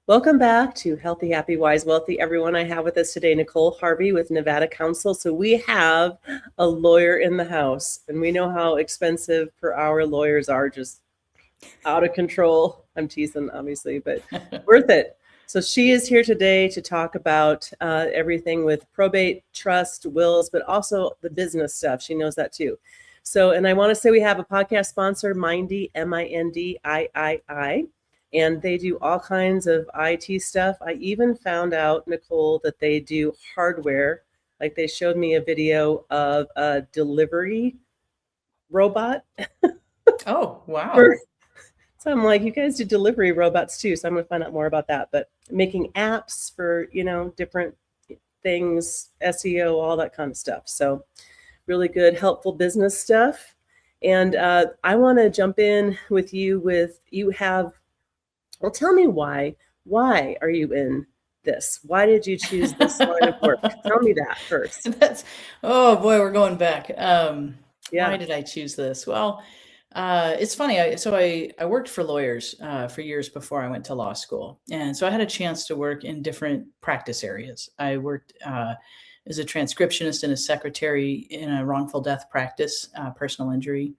Welcome back to Healthy, Happy, Wise, Wealthy, everyone. I have with us today Nicole Harvey with Nevada Counsel. So we have a lawyer in the house, and we know how expensive per hour lawyers are, just out of control. I'm teasing, obviously, but worth it. So she is here today to talk about everything with probate, trust, wills, but also the business stuff. She knows that too. So, and I want to say we have a podcast sponsor, Mindy, Mindii, and they do all kinds of IT stuff. I even found out, Nicole, that they do hardware. Like they showed me a video of a delivery robot. Oh, wow. So I'm like, you guys do delivery robots too. So I'm going to find out more about that. But making apps for, different things, SEO, all that kind of stuff. So really good, helpful business stuff. And I want to jump in with you well, tell me why. Why are you in this? Why did you choose this line of work? Tell me that first. Oh boy, we're going back. Yeah. Why did I choose this? Well, it's funny. I worked for lawyers for years before I went to law school. And so I had a chance to work in different practice areas. I worked as a transcriptionist and a secretary in a wrongful death practice, personal injury.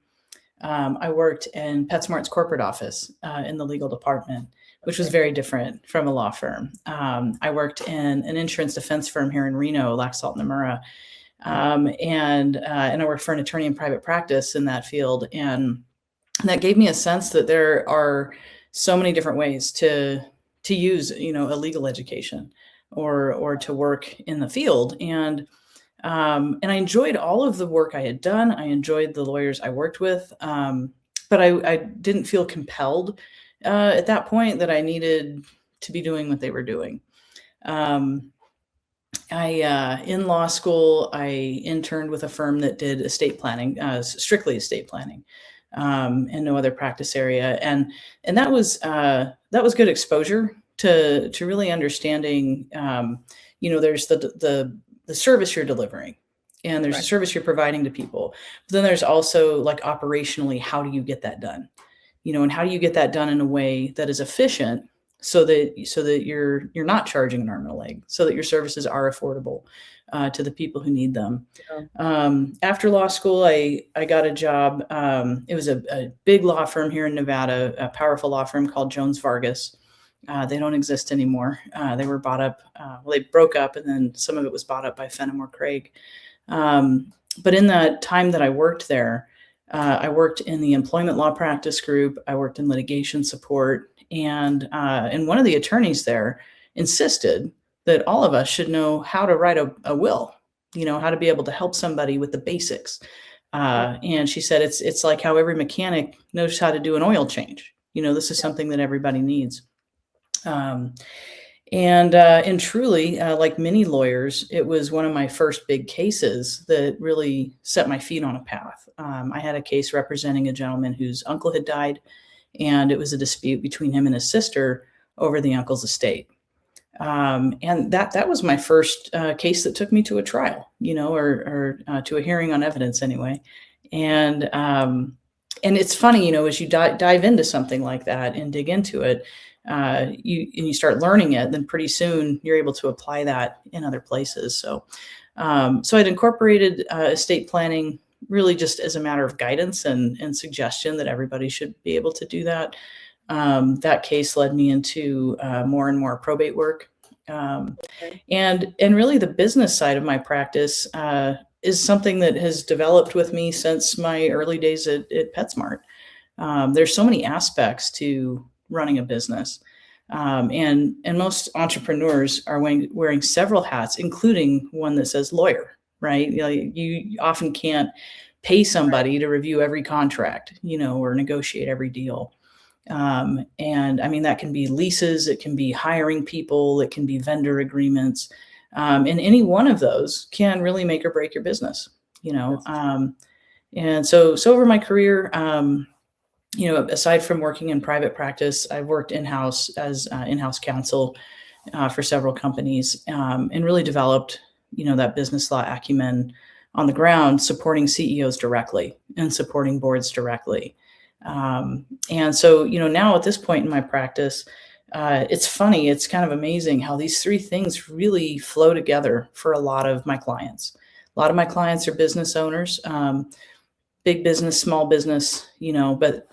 I worked in PetSmart's corporate office in the legal department, which was very different from a law firm. I worked in an insurance defense firm here in Reno, Laxalt Nomura, and I worked for an attorney in private practice in that field. And that gave me a sense that there are so many different ways to use, a legal education or to work in the field. And I enjoyed all of the work I had done. I enjoyed the lawyers I worked with, but I didn't feel compelled at that point that I needed to be doing what they were doing. In law school, I interned with a firm that did estate planning, strictly estate planning, and no other practice area, and that was good exposure to really understanding. There's the service you're delivering, and there's a service you're providing to people. But then there's also like operationally, how do you get that done? And how do you get that done in a way that is efficient so that you're not charging an arm and a leg, so that your services are affordable to the people who need them. Yeah. After law school, I got a job. It was a big law firm here in Nevada, a powerful law firm called Jones Vargas. They don't exist anymore. They were bought up. They broke up, and then some of it was bought up by Fenimore Craig. But in that time that I worked there, I worked in the employment law practice group. I worked in litigation support, and one of the attorneys there insisted that all of us should know how to write a will. How to be able to help somebody with the basics. And she said it's like how every mechanic knows how to do an oil change. This is something that everybody needs. And truly, like many lawyers, it was one of my first big cases that really set my feet on a path. I had a case representing a gentleman whose uncle had died, and it was a dispute between him and his sister over the uncle's estate. And that was my first case that took me to a trial, or to a hearing on evidence anyway. And it's funny, as you dive into something like that and dig into it, you start learning it, then pretty soon you're able to apply that in other places. So I'd incorporated estate planning really just as a matter of guidance and suggestion that everybody should be able to do that. That case led me into more and more probate work. And really the business side of my practice is something that has developed with me since my early days at PetSmart. There's so many aspects to running a business. And most entrepreneurs are wearing several hats, including one that says lawyer, right? You often can't pay somebody to review every contract, or negotiate every deal. And I mean, that can be leases, it can be hiring people, it can be vendor agreements. And any one of those can really make or break your business, and so over my career, aside from working in private practice, I've worked in-house as in-house counsel for several companies, and really developed, that business law acumen on the ground, supporting CEOs directly and supporting boards directly. And so, now at this point in my practice, It's funny. It's kind of amazing how these three things really flow together for a lot of my clients. A lot of my clients are business owners, big business, small business, but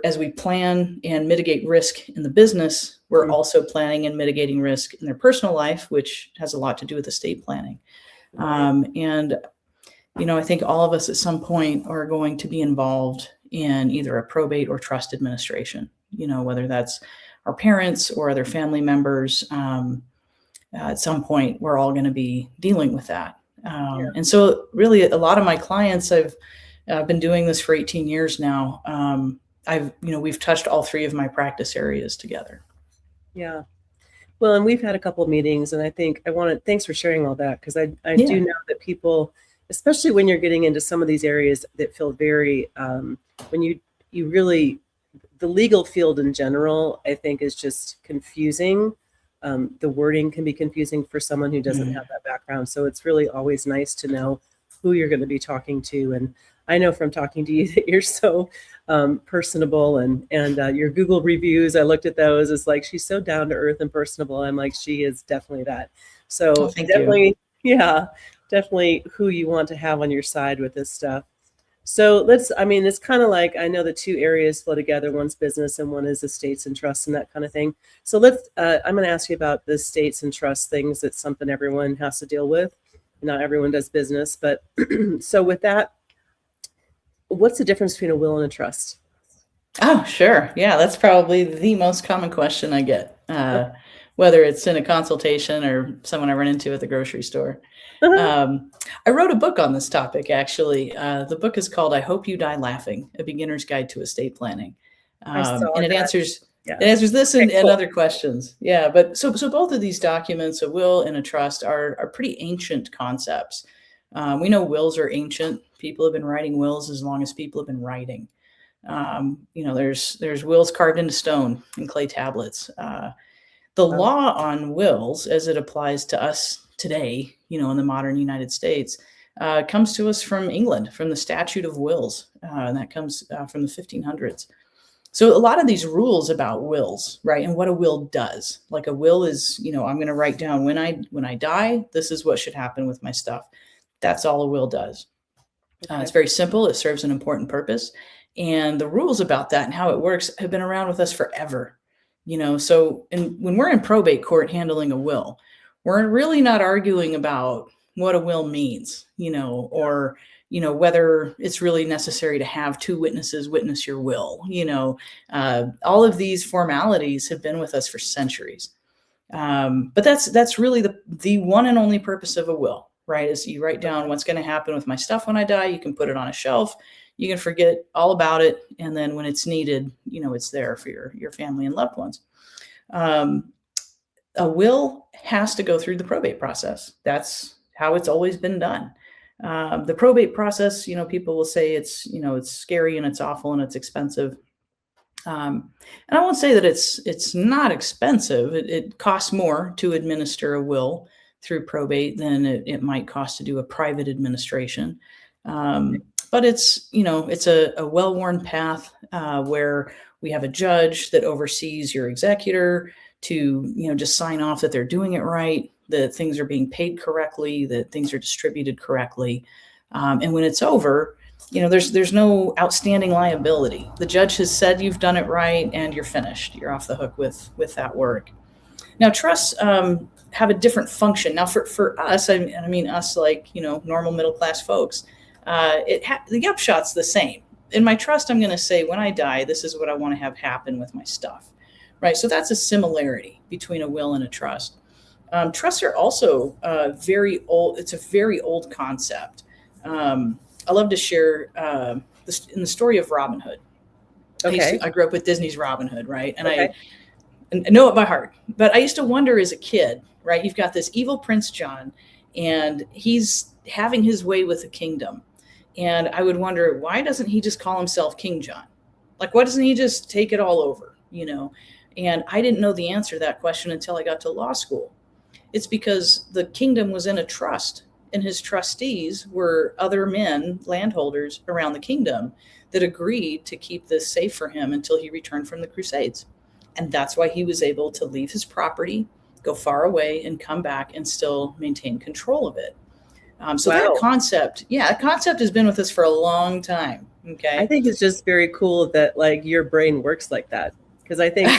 as we plan and mitigate risk in the business, we're also planning and mitigating risk in their personal life, which has a lot to do with estate planning. And I think all of us at some point are going to be involved in either a probate or trust administration, whether that's our parents or other family members. At some point, we're all going to be dealing with that. And so really a lot of my clients, I've been doing this for 18 years now. We've touched all three of my practice areas together. Yeah. Well, and we've had a couple of meetings, and I think thanks for sharing all that, because I do know that people, especially when you're getting into some of these areas that feel very, when you really, the legal field in general, I think is just confusing. The wording can be confusing for someone who doesn't have that background. So it's really always nice to know who you're going to be talking to. And I know from talking to you that you're so personable, and your Google reviews, I looked at those. It's like, she's so down to earth and personable. I'm like, she is definitely that. So definitely, definitely who you want to have on your side with this stuff. So it's kind of like, I know the two areas flow together. One's business and one is estates and trusts and that kind of thing. So I'm going to ask you about the estates and trust things. It's something everyone has to deal with. Not everyone does business, but so with that, what's the difference between a will and a trust? Oh, sure. Yeah, that's probably the most common question I get, whether it's in a consultation or someone I run into at the grocery store. I wrote a book on this topic, actually. The book is called I Hope You Die Laughing, A Beginner's Guide to Estate Planning. And it answers this and other questions. Yeah, but so both of these documents, a will and a trust, are pretty ancient concepts. We know wills are ancient. People have been writing wills as long as people have been writing. There's wills carved into stone and clay tablets. The law on wills, as it applies to us today, in the modern United States, comes to us from England, from the Statute of Wills, and that comes from the 1500s. So a lot of these rules about wills, right, and what a will does, like a will is, I'm going to write down when I die, this is what should happen with my stuff. That's all a will does. It's very simple. It serves an important purpose. And the rules about that and how it works have been around with us forever. So when we're in probate court handling a will, we're really not arguing about what a will means, or, whether it's really necessary to have two witnesses witness your will. All of these formalities have been with us for centuries. But that's really the one and only purpose of a will, right? Is you write down what's going to happen with my stuff when I die. You can put it on a shelf. You can forget all about it. And then when it's needed, it's there for your family and loved ones. A will has to go through the probate process. That's how it's always been done. The probate process, people will say it's scary and it's awful and it's expensive. And I won't say that it's not expensive. It costs more to administer a will through probate than it might cost to do a private administration. But it's a well-worn path where we have a judge that oversees your executor to, just sign off that they're doing it right, that things are being paid correctly, that things are distributed correctly. And when it's over, there's no outstanding liability. The judge has said you've done it right and you're finished. You're off the hook with that work. Now, trusts have a different function. Now, for us, I mean us, like, normal middle-class folks, the upshot's the same. In my trust, I'm going to say, when I die, this is what I want to have happen with my stuff, right? So that's a similarity between a will and a trust. Trusts are also very old. It's a very old concept. I love to share in the story of Robin Hood. Okay. I grew up with Disney's Robin Hood, right? And I know it by heart. But I used to wonder as a kid, right? You've got this evil Prince John, and he's having his way with the kingdom. And I would wonder, why doesn't he just call himself King John? Like, why doesn't he just take it all over, And I didn't know the answer to that question until I got to law school. It's because the kingdom was in a trust, and his trustees were other men, landholders around the kingdom, that agreed to keep this safe for him until he returned from the Crusades. And that's why he was able to leave his property, go far away, and come back and still maintain control of it. So that Wow. concept, that concept has been with us for a long time. Okay. I think it's just very cool that like your brain works like that. Because I think,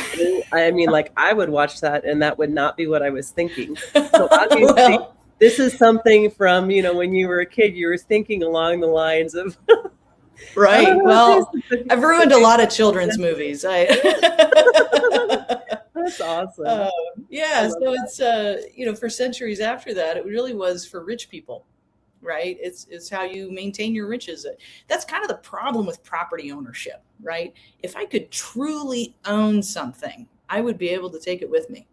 I mean, like I would watch that and that would not be what I was thinking. So obviously, Well, this is something from, when you were a kid, you were thinking along the lines of, I right. don't know Well, what this is. I've ruined a lot of children's movies. That's awesome. I Yeah. love So that. it's, for centuries after that, it really was for rich people, right? It's how you maintain your riches. That's kind of the problem with property ownership, right? If I could truly own something, I would be able to take it with me,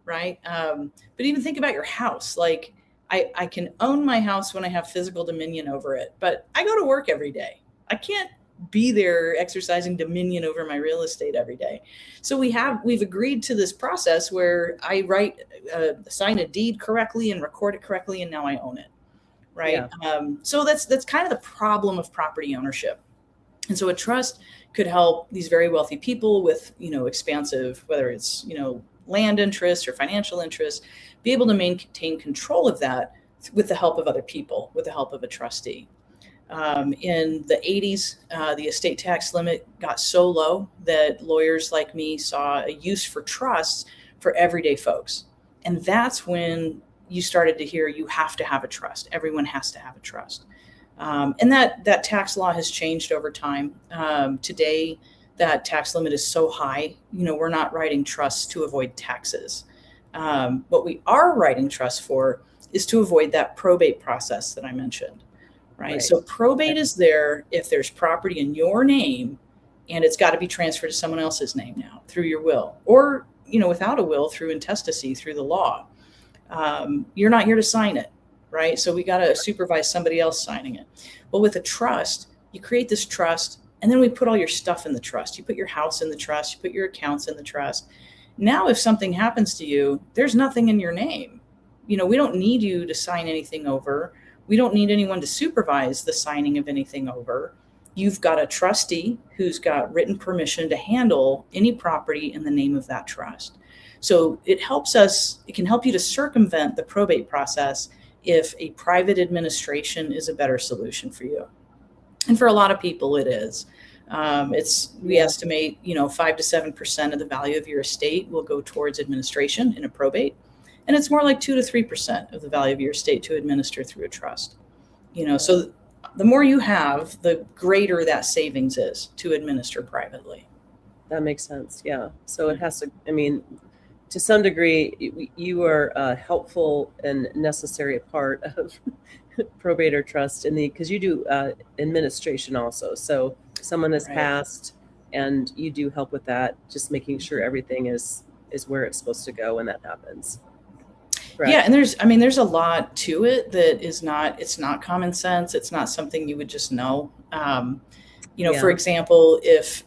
right? But even think about your house. Like I can own my house when I have physical dominion over it, but I go to work every day. I can't be there exercising dominion over my real estate every day. So we've agreed to this process where I sign a deed correctly and record it correctly, and now I own it. Right. Yeah. So that's kind of the problem of property ownership. And so a trust could help these very wealthy people with, expansive, whether it's, land interests or financial interests, be able to maintain control of that with the help of other people, with the help of a trustee. In the 80s, the estate tax limit got so low that lawyers like me saw a use for trusts for everyday folks. And that's when you started to hear you have to have a trust. Everyone has to have a trust. And that tax law has changed over time. Today, that tax limit is so high, we're not writing trusts to avoid taxes. What we are writing trusts for is to avoid that probate process that I mentioned. Right. So probate is there if there's property in your name and it's got to be transferred to someone else's name now through your will, or, without a will, through intestacy, through the law. You're not here to sign it, right? So we got to supervise somebody else signing it. Well, with a trust, you create this trust, and then we put all your stuff in the trust. You put your house in the trust, you put your accounts in the trust. Now, if something happens to you, there's nothing in your name. We don't need you to sign anything over. We don't need anyone to supervise the signing of anything over. You've got a trustee who's got written permission to handle any property in the name of that trust. So it can help you to circumvent the probate process if a private administration is a better solution for you. And for a lot of people, it is. We estimate, 5 to 7% of the value of your estate will go towards administration in a probate. And it's more like 2 to 3% of the value of your estate to administer through a trust. So the more you have, the greater that savings is to administer privately. That makes sense. Yeah. So it has to, to some degree, you are a helpful and necessary part of probate or trust because you do administration also. So someone has passed and you do help with that, just making sure everything is where it's supposed to go when that happens. Correct. Yeah. And there's a lot to it that it's not common sense. It's not something you would just know. For example, if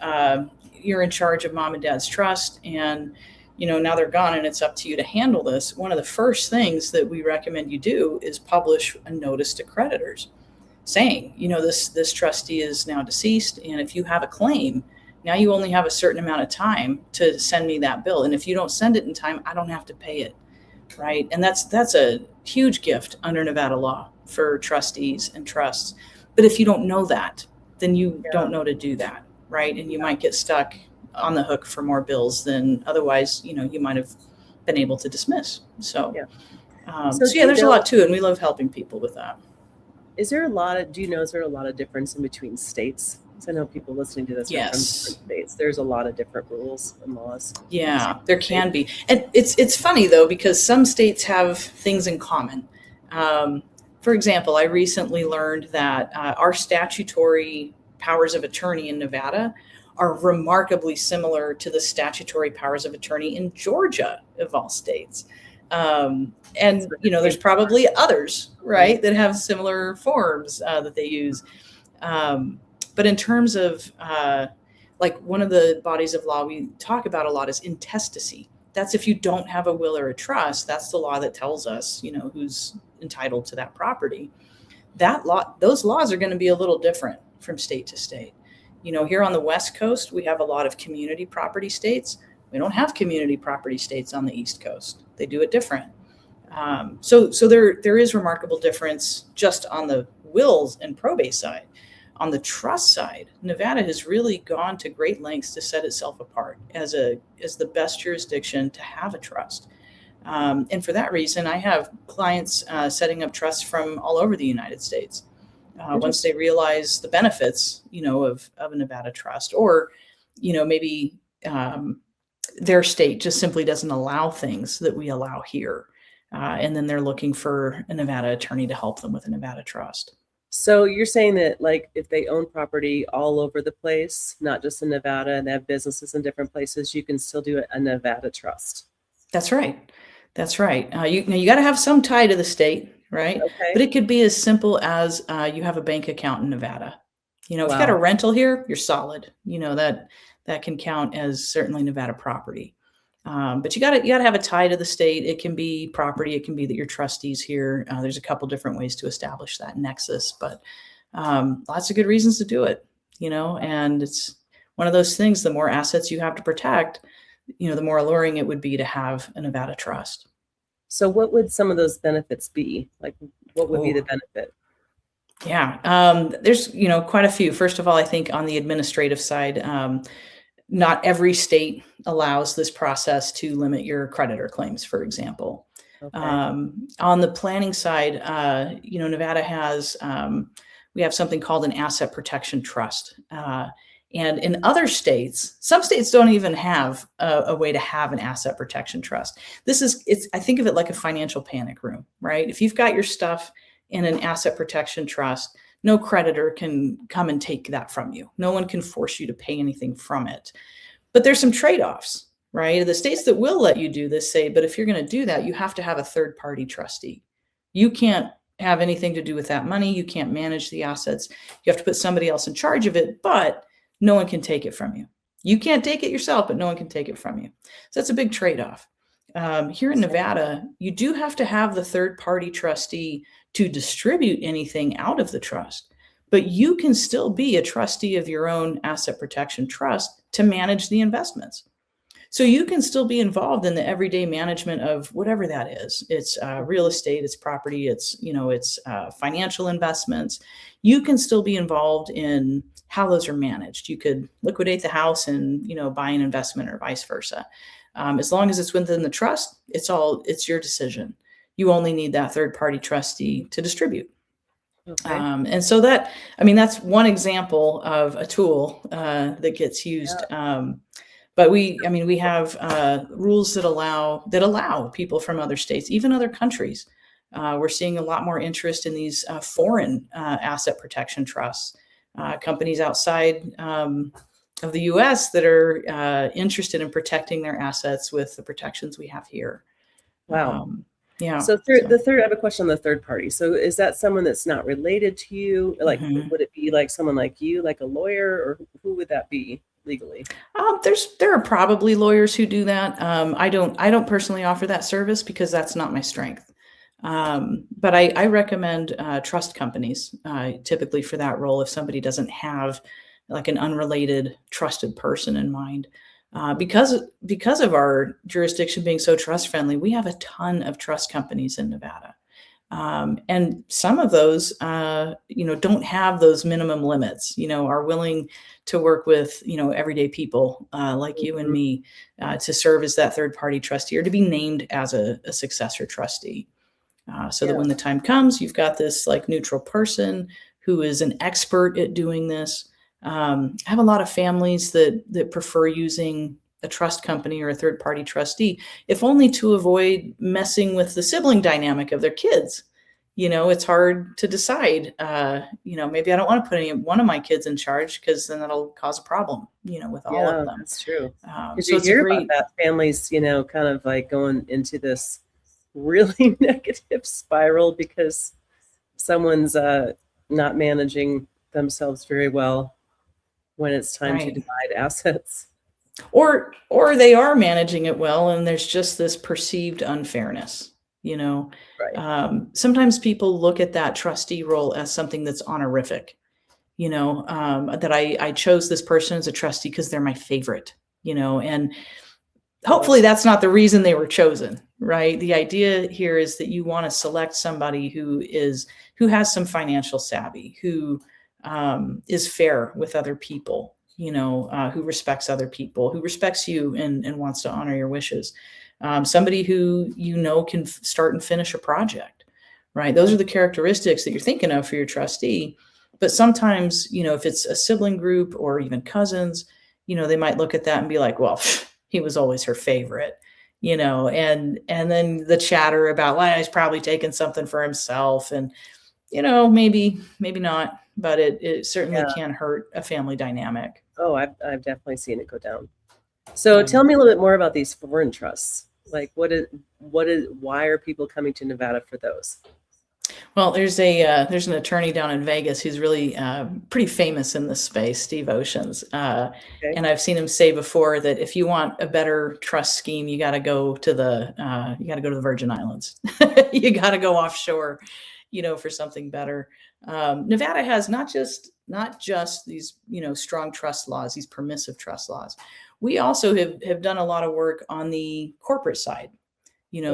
you're in charge of mom and dad's trust and, now they're gone and it's up to you to handle this, one of the first things that we recommend you do is publish a notice to creditors saying, this trustee is now deceased. And if you have a claim, now you only have a certain amount of time to send me that bill. And if you don't send it in time, I don't have to pay it. Right. And that's a huge gift under Nevada law for trustees and trusts. But if you don't know that, then you don't know to do that. Right. And you might get stuck on the hook for more bills than otherwise, you might have been able to dismiss. So there's a lot to it. And we love helping people with that. Is there a lot of difference in between states? Because I know people listening to this are from different states. There's a lot of different rules and laws. Yeah, there can be. And it's funny, though, because some states have things in common. For example, I recently learned that our statutory powers of attorney in Nevada are remarkably similar to the statutory powers of attorney in Georgia, of all states. And, there's probably others, right, that have similar forms that they use. But in terms of one of the bodies of law we talk about a lot is intestacy. That's if you don't have a will or a trust, that's the law that tells us, who's entitled to that property. Those laws are going to be a little different from state to state. Here on the West Coast, we have a lot of community property states. We don't have community property states on the East Coast. They do it different. So there is remarkable difference just on the wills and probate side. On the trust side, Nevada has really gone to great lengths to set itself apart as the best jurisdiction to have a trust. And for that reason, I have clients setting up trusts from all over the United States. Once they realize the benefits, of a Nevada trust, or, maybe their state just simply doesn't allow things that we allow here. And then they're looking for a Nevada attorney to help them with a Nevada trust. So you're saying that, like, if they own property all over the place, not just in Nevada, and they have businesses in different places, you can still do a Nevada trust. That's right. That's right. You got to have some tie to the state, right? Okay. But it could be as simple as you have a bank account in Nevada. If you got a rental here, you're solid. That can count as certainly Nevada property. But you got to have a tie to the state. It can be property. It can be that your trustees here. There's a couple different ways to establish that nexus, but lots of good reasons to do it. And it's one of those things. The more assets you have to protect, the more alluring it would be to have a Nevada trust. So what would some of those benefits be? Like, what would be the benefit? Yeah, there's, quite a few. First of all, I think on the administrative side, not every state allows this process to limit your creditor claims, for example. Okay. On the planning side, Nevada has, we have something called an asset protection trust. And in other states, some states don't even have a way to have an asset protection trust. I think of it like a financial panic room, right? If you've got your stuff in an asset protection trust, no creditor can come and take that from you. No one can force you to pay anything from it. But there's some trade-offs, right? The states that will let you do this say, but if you're going to do that, you have to have a third-party trustee. You can't have anything to do with that money. You can't manage the assets. You have to put somebody else in charge of it, but no one can take it from you. You can't take it yourself, but no one can take it from you. So that's a big trade-off. Here in Nevada, you do have to have the third-party trustee to distribute anything out of the trust, but you can still be a trustee of your own asset protection trust to manage the investments. So you can still be involved in the everyday management of whatever that is. It's real estate, it's property, it's financial investments. You can still be involved in how those are managed. You could liquidate the house and buy an investment, or vice versa. As long as it's within the trust, it's your decision. You only need that third-party trustee to distribute. Okay. And so that's one example of a tool that gets used. Yeah. But we have rules that allow people from other states, even other countries. We're seeing a lot more interest in these foreign asset protection trusts, companies outside of the U.S. that are interested in protecting their assets with the protections we have here. Wow. Yeah. So I have a question on the third party. So is that someone that's not related to you? Like, would it be like someone like you, like a lawyer, or who would that be legally? There are probably lawyers who do that. I don't personally offer that service because that's not my strength. But I recommend trust companies typically for that role if somebody doesn't have like an unrelated trusted person in mind. Because of our jurisdiction being so trust friendly, we have a ton of trust companies in Nevada. And some of those, don't have those minimum limits, are willing to work with, everyday people like you and me to serve as that third party trustee, or to be named as a successor trustee. So that when the time comes, you've got this like neutral person who is an expert at doing this. I have a lot of families that prefer using a trust company or a third-party trustee, if only to avoid messing with the sibling dynamic of their kids. It's hard to decide, maybe I don't want to put one of my kids in charge because then that'll cause a problem, with all of them. That's true. Because So you hear about that families, kind of like going into this really negative spiral because someone's not managing themselves very well when it's time to divide assets. Or they are managing it well, and there's just this perceived unfairness, Sometimes people look at that trustee role as something that's honorific, that I chose this person as a trustee because they're my favorite, and hopefully that's not the reason they were chosen, right? The idea here is that you want to select somebody who has some financial savvy, who is fair with other people, who respects other people, who respects you and wants to honor your wishes. Somebody who can start and finish a project, right? Those are the characteristics that you're thinking of for your trustee. But sometimes, if it's a sibling group or even cousins, they might look at that and be like, well, he was always her favorite, and then the chatter about, well, he's probably taken something for himself, and maybe not, but it certainly can hurt a family dynamic. Oh, I've definitely seen it go down. So tell me a little bit more about these foreign trusts. Like why are people coming to Nevada for those? Well, there's an attorney down in Vegas who's really pretty famous in this space, Steve Oceans. Okay. And I've seen him say before that if you want a better trust scheme, you got to go to the Virgin Islands. You got to go offshore, for something better. Nevada has not just these, strong trust laws, these permissive trust laws. We also have done a lot of work on the corporate side,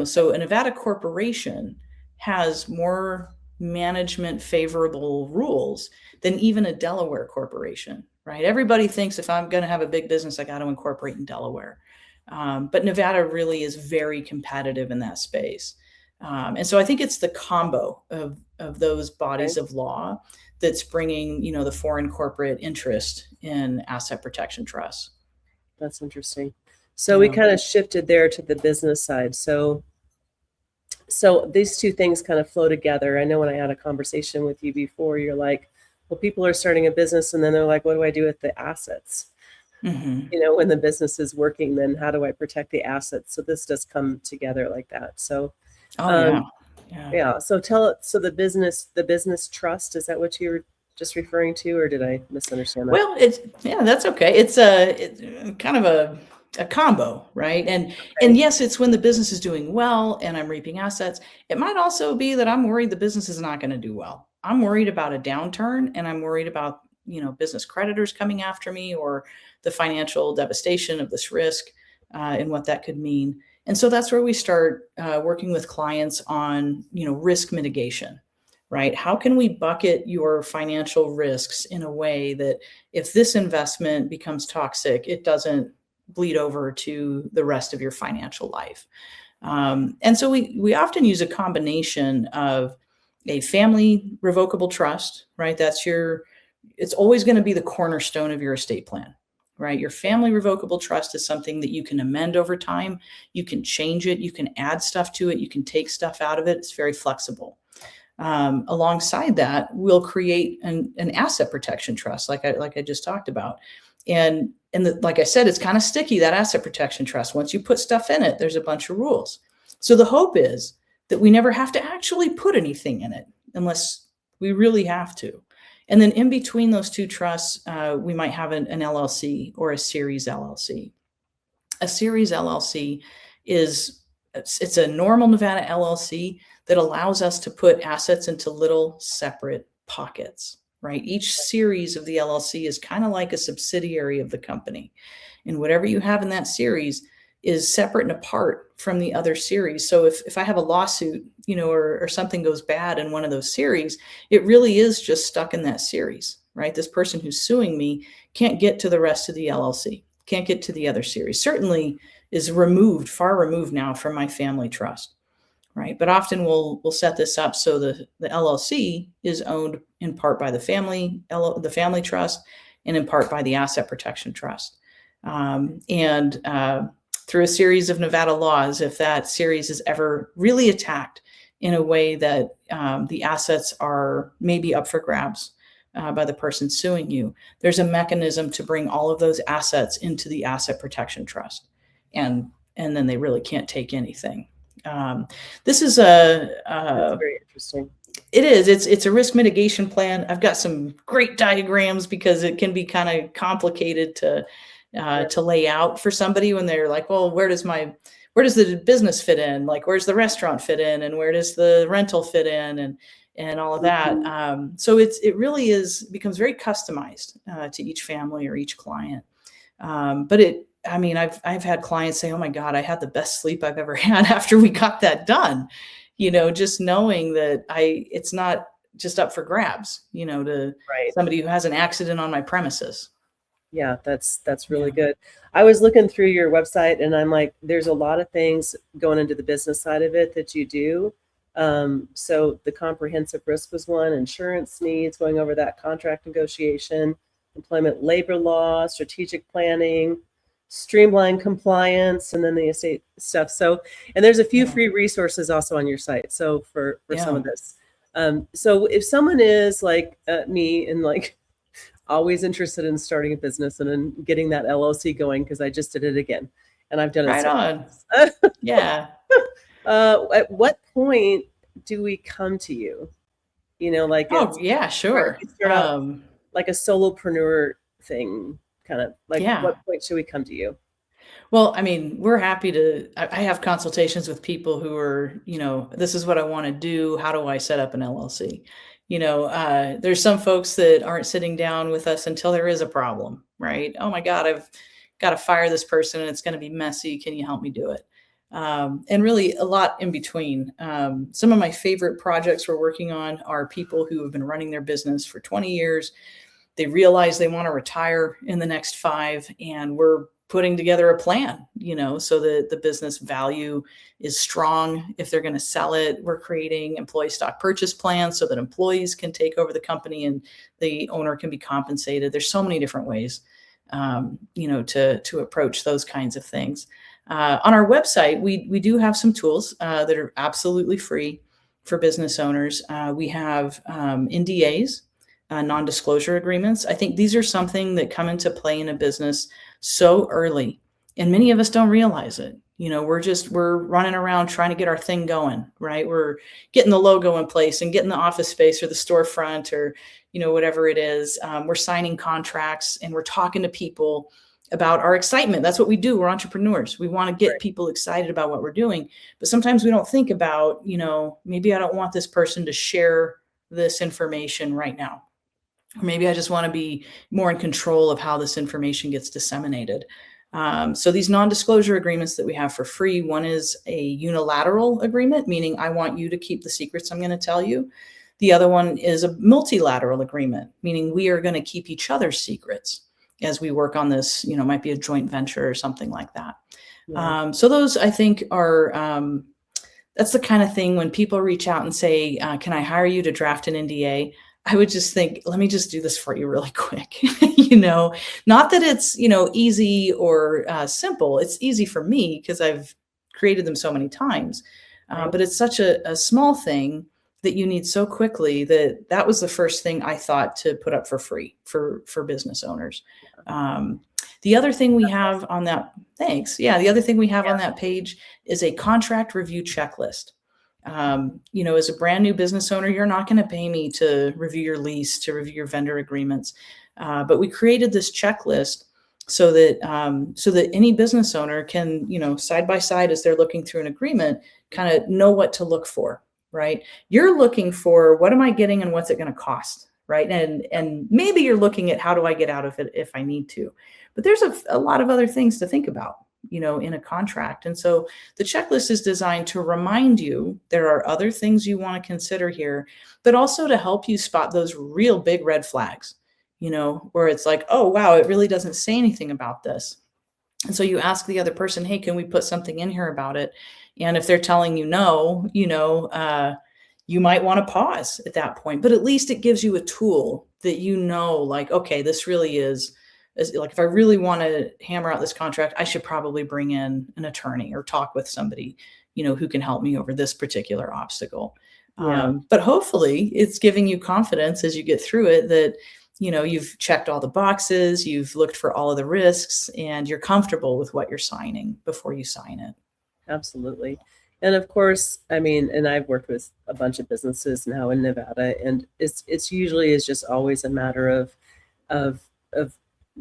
so a Nevada corporation has more management favorable rules than even a Delaware corporation, right? Everybody thinks if I'm going to have a big business, I got to incorporate in Delaware. But Nevada really is very competitive in that space. And so I think it's the combo of those bodies of law that's bringing, the foreign corporate interest in asset protection trusts. That's interesting. So we kind of shifted there to the business side. So these two things kind of flow together. I know when I had a conversation with you before, you're like, well, people are starting a business and then they're like, what do I do with the assets? Mm-hmm. When the business is working, then how do I protect the assets? So this does come together like that. So, yeah. So the business trust, is that what you were just referring to, or did I misunderstand that? Well, that's okay. It's kind of a combo, right? And yes, it's when the business is doing well and I'm reaping assets. It might also be that I'm worried the business is not going to do well. I'm worried about a downturn, and I'm worried about, business creditors coming after me, or the financial devastation of this risk and what that could mean. And so that's where we start working with clients on, risk mitigation, right? How can we bucket your financial risks in a way that if this investment becomes toxic, it doesn't bleed over to the rest of your financial life? And so we often use a combination of a family revocable trust, right? It's always going to be the cornerstone of your estate plan, right? Your family revocable trust is something that you can amend over time. You can change it. You can add stuff to it. You can take stuff out of it. It's very flexible. Alongside that, we'll create an asset protection trust, like I just talked about. And like I said, it's kind of sticky, that asset protection trust. Once you put stuff in it, there's a bunch of rules. So the hope is that we never have to actually put anything in it unless we really have to. And then in between those two trusts, we might have an LLC or a series LLC. A series LLC it's a normal Nevada LLC that allows us to put assets into little separate pockets, right? Each series of the LLC is kind of like a subsidiary of the company. And whatever you have in that series is separate and apart from the other series. So if I have a lawsuit, or something goes bad in one of those series, it really is just stuck in that series, right? This person who's suing me can't get to the rest of the LLC, can't get to the other series, certainly is far removed now from my family trust, right? But often we'll set this up so the LLC is owned in part by the family trust, and in part by the asset protection trust. Through a series of Nevada laws, if that series is ever really attacked in a way that the assets are maybe up for grabs by the person suing you, there's a mechanism to bring all of those assets into the asset protection trust. And then they really can't take anything. This is That's very interesting. It is. It's a risk mitigation plan. I've got some great diagrams because it can be kind of complicated to lay out for somebody when they're like, well, where does the business fit in? Like, where's the restaurant fit in, and where does the rental fit in, and all of that. So it really becomes very customized to each family or each client. But I mean, I've had clients say, "Oh my God, I had the best sleep I've ever had after we got that done." Just knowing that it's not just up for grabs, to Right. somebody who has an accident on my premises. Yeah, that's really Yeah. good. I was looking through your website and I'm like, there's a lot of things going into the business side of it that you do. So the comprehensive risk was one, insurance needs, going over that, contract negotiation, employment labor law, strategic planning, streamline compliance, and then the estate stuff. So, and there's a few Yeah. free resources also on your site. So for some Yeah. of this. So if someone is like me and like always interested in starting a business and in getting that LLC going, because I just did it again and I've done it Right so on. much. Yeah. At what point do we come to you? Like Oh, it's yeah, where do sure. we start out like a solopreneur thing, kind of like Yeah. what point should we come to you? Well, I mean, we're happy to. I have consultations with people who are, this is what I want to do. How do I set up an LLC? There's some folks that aren't sitting down with us until there is a problem, right? Oh my God, I've got to fire this person and it's going to be messy. Can you help me do it? And really a lot in between. Some of my favorite projects we're working on are people who have been running their business for 20 years. They realize they want to retire in the next 5, and we're putting together a plan, so that the business value is strong. If they're going to sell it, we're creating employee stock purchase plans so that employees can take over the company and the owner can be compensated. There's so many different ways, to approach those kinds of things. On our website, we do have some tools that are absolutely free for business owners. We have NDAs, non-disclosure agreements. I think these are something that come into play in a business so early, and many of us don't realize it. We're running around trying to get our thing going, right? We're getting the logo in place and getting the office space or the storefront or, whatever it is. We're signing contracts and we're talking to people about our excitement. That's what we do. We're entrepreneurs. We want to get people excited about what we're doing. But sometimes we don't think about, maybe I don't want this person to share this information right now. Or maybe I just want to be more in control of how this information gets disseminated. So these non-disclosure agreements that we have for free, one is a unilateral agreement, meaning I want you to keep the secrets I'm going to tell you. The other one is a multilateral agreement, meaning we are going to keep each other's secrets as we work on this, might be a joint venture or something like that. Yeah. So those, I think, are that's the kind of thing when people reach out and say, can I hire you to draft an NDA? I would just think, let me just do this for you really quick. Not that it's, easy or simple. It's easy for me because I've created them so many times. Right. But it's such a small thing that you need so quickly that was the first thing I thought to put up for free for business owners. The other thing we have on that, thanks. Yeah. The other thing we have on that page is a contract review checklist. As a brand new business owner, you're not going to pay me to review your lease, to review your vendor agreements. But we created this checklist so that any business owner can, side by side as they're looking through an agreement, kind of know what to look for, right? You're looking for what am I getting and what's it going to cost, right? And maybe you're looking at how do I get out of it if I need to. But there's a lot of other things to think about, in a contract. And so the checklist is designed to remind you there are other things you want to consider here, but also to help you spot those real big red flags, where it's like, oh, wow, it really doesn't say anything about this. And so you ask the other person, hey, can we put something in here about it? And if they're telling you no, you might want to pause at that point, but at least it gives you a tool that, like, okay, this really is like, if I really want to hammer out this contract, I should probably bring in an attorney or talk with somebody, who can help me over this particular obstacle. Yeah. But hopefully it's giving you confidence as you get through it that, you've checked all the boxes, you've looked for all of the risks, and you're comfortable with what you're signing before you sign it. Absolutely. And of course, I mean, and I've worked with a bunch of businesses now in Nevada, and it's usually is just always a matter of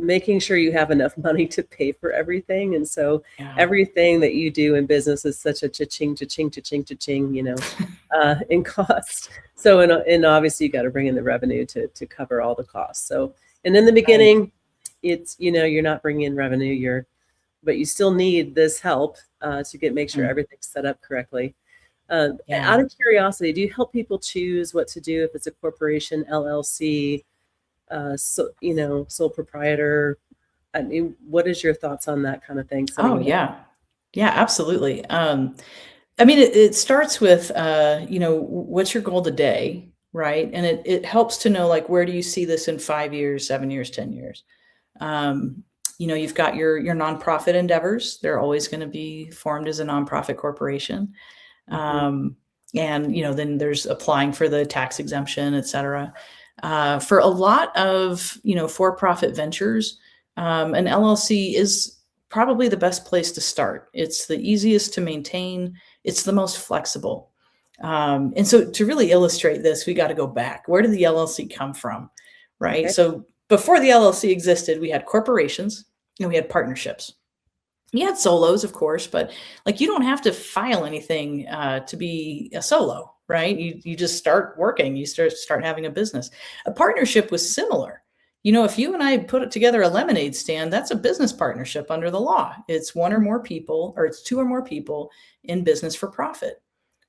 making sure you have enough money to pay for everything. And so everything that you do in business is such a cha-ching, cha-ching, cha-ching, cha-ching, in cost. So, and obviously you got to bring in the revenue to cover all the costs. So, and in the beginning, it's, you're not bringing in revenue, but you still need this help to make sure Mm. everything's set up correctly. Yeah. Out of curiosity, do you help people choose what to do if it's a corporation, LLC, sole proprietor? I mean, what is your thoughts on that kind of thing? Oh, Setting it up. yeah. Yeah, absolutely. I mean, it starts with, what's your goal today, right? And it helps to know, like, where do you see this in 5 years, 7 years, 10 years? Um, you've got your nonprofit endeavors. They're always going to be formed as a nonprofit corporation. Mhm. Um, and, then there's applying for the tax exemption, et cetera. For a lot of, for-profit ventures, an LLC is probably the best place to start. It's the easiest to maintain. It's the most flexible. And so to really illustrate this, we got to go back. Where did the LLC come from? Right. Okay. So before the LLC existed, we had corporations and we had partnerships. You had solos, of course, but like you don't have to file anything to be a solo, right? You just start working, you start having a business. A partnership was similar. If you and I put together a lemonade stand, that's a business partnership under the law. It's one or more people, or it's two or more people in business for profit,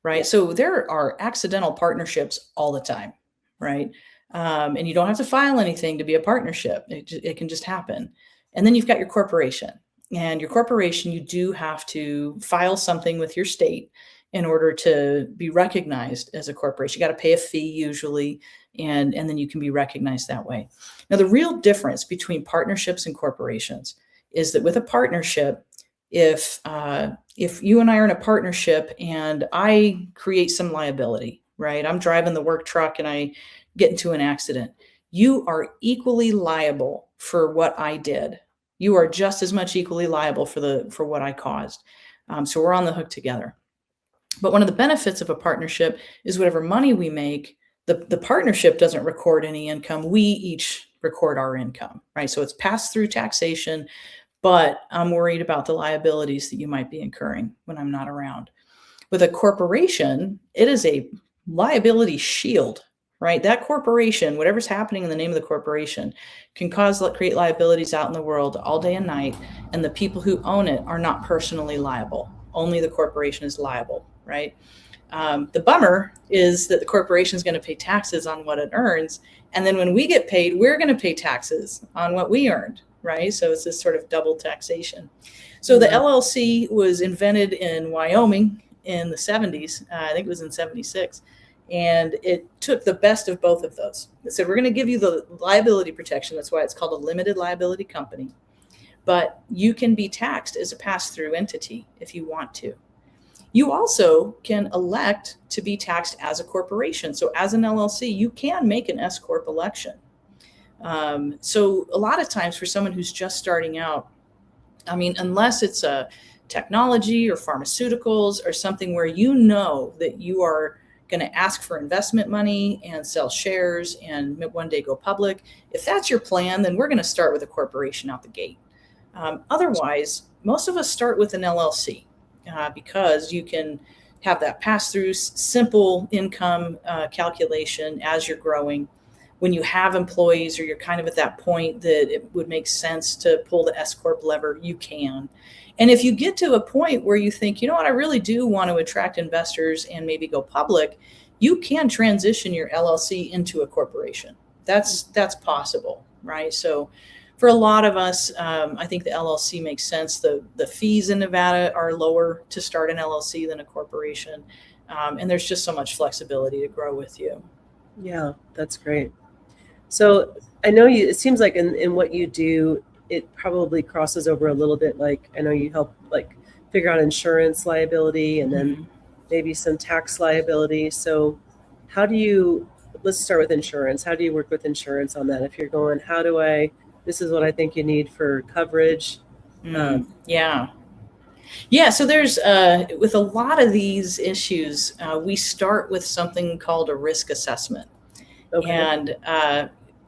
right? Yeah. So there are accidental partnerships all the time, right? And you don't have to file anything to be a partnership. It can just happen. And then you've got your corporation. And your corporation, you do have to file something with your state in order to be recognized as a corporation. You got to pay a fee usually, and then you can be recognized that way. Now, the real difference between partnerships and corporations is that with a partnership, if you and I are in a partnership and I create some liability, right? I'm driving the work truck and I get into an accident. You are equally liable for what I did. You are just as much equally liable for what I caused. So we're on the hook together. But one of the benefits of a partnership is whatever money we make, the partnership doesn't record any income. We each record our income, right? So it's passed through taxation, but I'm worried about the liabilities that you might be incurring when I'm not around. With a corporation, it is a liability shield, right? That corporation, whatever's happening in the name of the corporation, can create liabilities out in the world all day and night, and the people who own it are not personally liable. Only the corporation is liable, right? The bummer is that the corporation is going to pay taxes on what it earns, and then when we get paid, we're going to pay taxes on what we earned, right? So it's this sort of double taxation. So the LLC was invented in Wyoming in the 70s. I think it was in 76. And it took the best of both of those. It said, we're going to give you the liability protection. That's why it's called a limited liability company. But you can be taxed as a pass-through entity if you want to. You also can elect to be taxed as a corporation. So as an LLC, you can make an S-Corp election. So a lot of times for someone who's just starting out, I mean, unless it's a technology or pharmaceuticals or something where you know that you are going to ask for investment money and sell shares and one day go public, if that's your plan, then we're going to start with a corporation out the gate. Otherwise, most of us start with an LLC because you can have that pass-through simple income calculation as you're growing. When you have employees or you're kind of at that point that it would make sense to pull the S-Corp lever, you can. And if you get to a point where you think, you know what, I really do want to attract investors and maybe go public, you can transition your LLC into a corporation. That's possible, right? So for a lot of us, I think the LLC makes sense. The fees in Nevada are lower to start an LLC than a corporation. And there's just so much flexibility to grow with you. Yeah, that's great. So I know it seems like in what you do, it probably crosses over a little bit. Like I know you help like figure out insurance liability and then maybe some tax liability. So let's start with insurance. How do you work with insurance on that? If you're going, this is what I think you need for coverage. Yeah. So there's, with a lot of these issues, we start with something called a risk assessment. Okay. And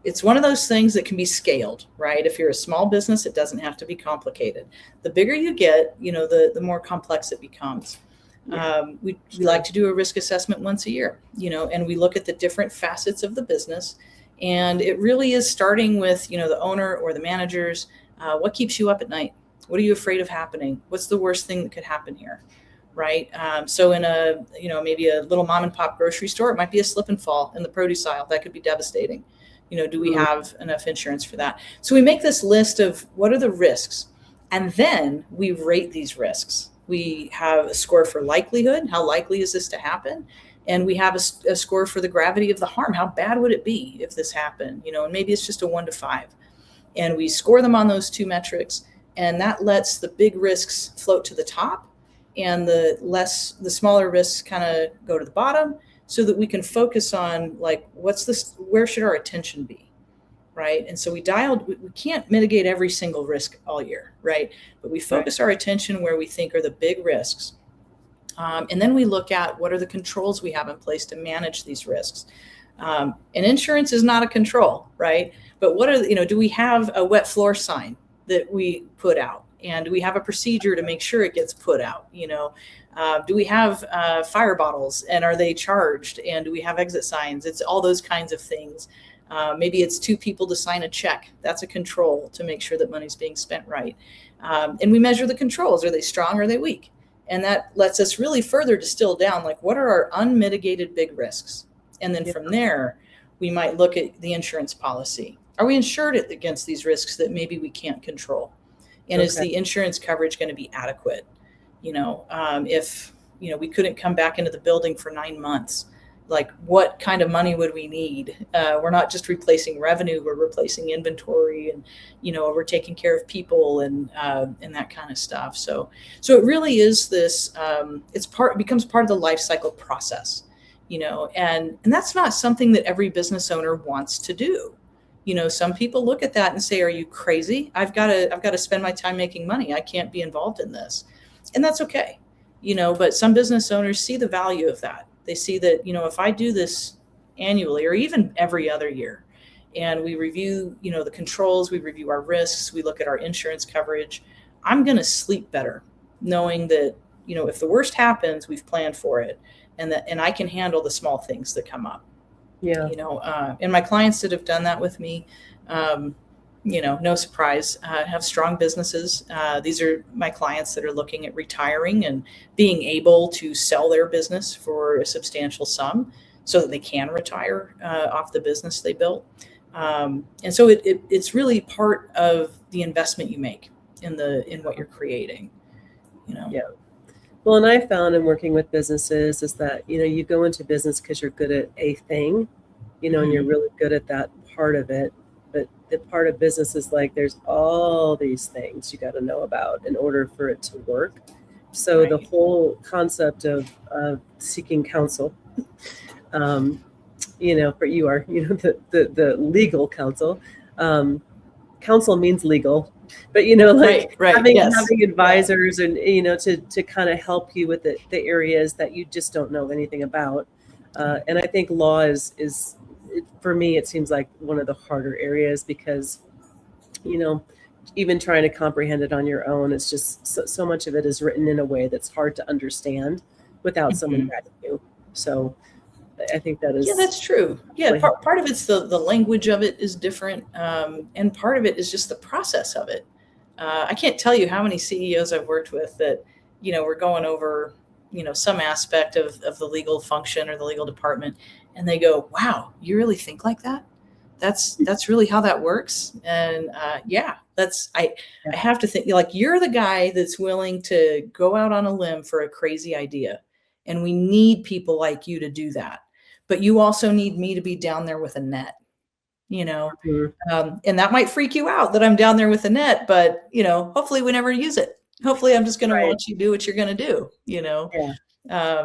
it's one of those things that can be scaled, right? If you're a small business, it doesn't have to be complicated. The bigger you get, the more complex it becomes. Yeah. We like to do a risk assessment once a year, and we look at the different facets of the business. And it really is starting with, the owner or the managers. What keeps you up at night? What are you afraid of happening? What's the worst thing that could happen here? Right. So in a, maybe a little mom and pop grocery store, it might be a slip and fall in the produce aisle. That could be devastating. Do we have enough insurance for that? So we make this list of what are the risks, and then we rate these risks. We have a score for likelihood. How likely is this to happen? And we have a score for the gravity of the harm. How bad would it be if this happened? And maybe it's just a 1 to 5. And we score them on those 2 metrics. And that lets the big risks float to the top and the smaller risks kind of go to the bottom, so that we can focus on like, where should our attention be? Right. And so we can't mitigate every single risk all year. Right. But we focus our attention where we think are the big risks. And then we look at what are the controls we have in place to manage these risks. And insurance is not a control, right? But do we have a wet floor sign that we put out? And do we have a procedure to make sure it gets put out? Do we have fire bottles, and are they charged? And do we have exit signs? It's all those kinds of things. Maybe it's 2 people to sign a check. That's a control to make sure that money's being spent right. And we measure the controls. Are they strong or are they weak? And that lets us really further distill down, like, what are our unmitigated big risks? And then from there, we might look at the insurance policy. Are we insured against these risks that maybe we can't control? And is the insurance coverage going to be adequate? If, we couldn't come back into the building for 9 months, like, what kind of money would we need? We're not just replacing revenue, we're replacing inventory, and, we're taking care of people and that kind of stuff. So it really is this, it becomes part of the life cycle process, and that's not something that every business owner wants to do. Some people look at that and say, are you crazy? I've got to spend my time making money. I can't be involved in this. And that's okay. But some business owners see the value of that. They see that, if I do this annually or even every other year, and we review, the controls, we review our risks, we look at our insurance coverage, I'm going to sleep better knowing that, if the worst happens, we've planned for it, and I can handle the small things that come up. Yeah. And my clients that have done that with me, no surprise, have strong businesses. These are my clients that are looking at retiring and being able to sell their business for a substantial sum so that they can retire off the business they built. And so it's really part of the investment you make in what you're creating. Yeah. Well, and I found in working with businesses is that, you go into business because you're good at a thing, and you're really good at that part of it. But the part of business is like, there's all these things you got to know about in order for it to work. So the whole concept of seeking counsel, for you are, the legal counsel, counsel means legal, but having advisors and to kind of help you with the areas that you just don't know anything about. And I think law is for me, it seems like one of the harder areas because, even trying to comprehend it on your own, it's just so much of it is written in a way that's hard to understand without someone guiding you. So I think that is. Yeah, that's true. Yeah. Part of it's the language of it is different. And part of it is just the process of it. I can't tell you how many CEOs I've worked with that, we're going over, some aspect of the legal function or the legal department. And they go, wow, you really think like that? That's really how that works. And I have to think, like, you're the guy that's willing to go out on a limb for a crazy idea. And we need people like you to do that. But you also need me to be down there with a net, and that might freak you out that I'm down there with a net, but, hopefully we never use it. Hopefully I'm just going to watch you do what you're going to do,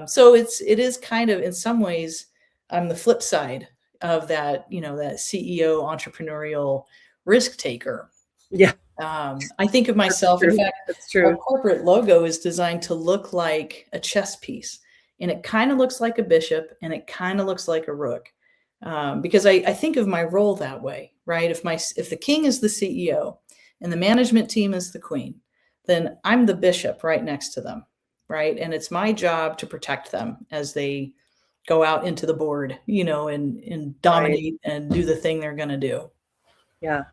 So it is kind of, in some ways, I'm the flip side of that, that CEO entrepreneurial risk taker. Yeah. I think of myself, in fact, that's true. Our corporate logo is designed to look like a chess piece, and it kind of looks like a bishop and it kind of looks like a rook. Because I think of my role that way, right? If the king is the CEO and the management team is the queen, then I'm the bishop right next to them, right? And it's my job to protect them as they go out into the board, and dominate and do the thing they're going to do. Yeah.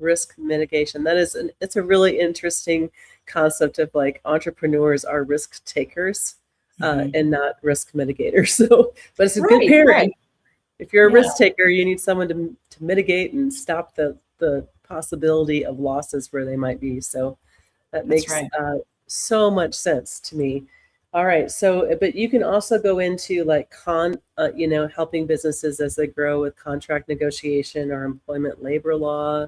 risk mitigation. It's a really interesting concept of like entrepreneurs are risk takers and not risk mitigators. So, but it's a good pairing. Right. If you're a risk taker, you need someone to mitigate and stop the possibility of losses where they might be. So that makes so much sense to me. All right. So, but you can also go into like helping businesses as they grow with contract negotiation or employment labor law,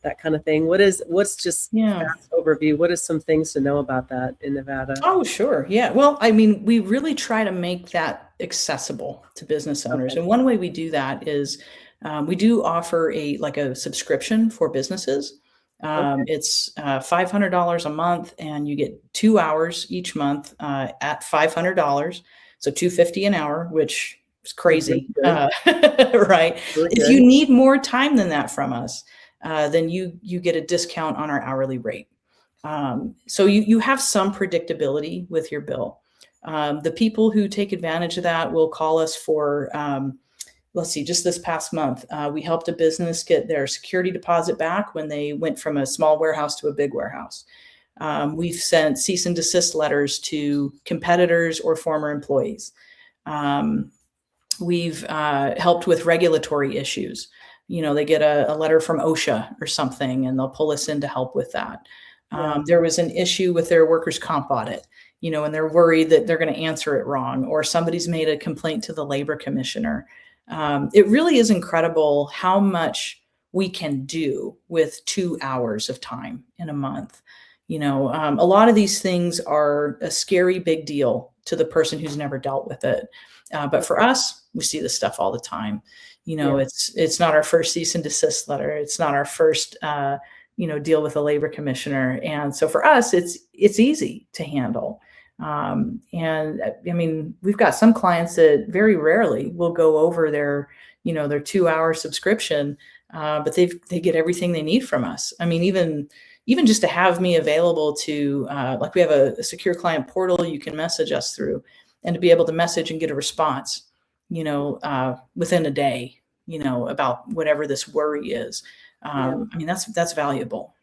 that kind of thing. What's just fast overview? What are some things to know about that in Nevada? Oh, sure. Yeah. Well, I mean, we really try to make that accessible to business owners. And one way we do that is we do offer a subscription for businesses. It's $500 a month, and you get 2 hours each month at $500. So $250 an hour, which is crazy, right? If you need more time than that from us, then you get a discount on our hourly rate. So you have some predictability with your bill. The people who take advantage of that will call us for, let's see, just this past month, we helped a business get their security deposit back when they went from a small warehouse to a big warehouse. We've sent cease and desist letters to competitors or former employees. We've helped with regulatory issues. They get a letter from OSHA or something, and they'll pull us in to help with that. There was an issue with their workers' comp audit, and they're worried that they're going to answer it wrong, or somebody's made a complaint to the labor commissioner. It really is incredible how much we can do with 2 hours of time in a month. A lot of these things are a scary big deal to the person who's never dealt with it. But for us, we see this stuff all the time. It's not our first cease and desist letter. It's not our first, deal with a labor commissioner. And so for us, it's easy to handle. And I mean, we've got some clients that very rarely will go over their 2 hour subscription, but they get everything they need from us. I mean, even just to have me available to, we have a secure client portal you can message us through, and to be able to message and get a response, within a day, about whatever this worry is. I mean, that's valuable.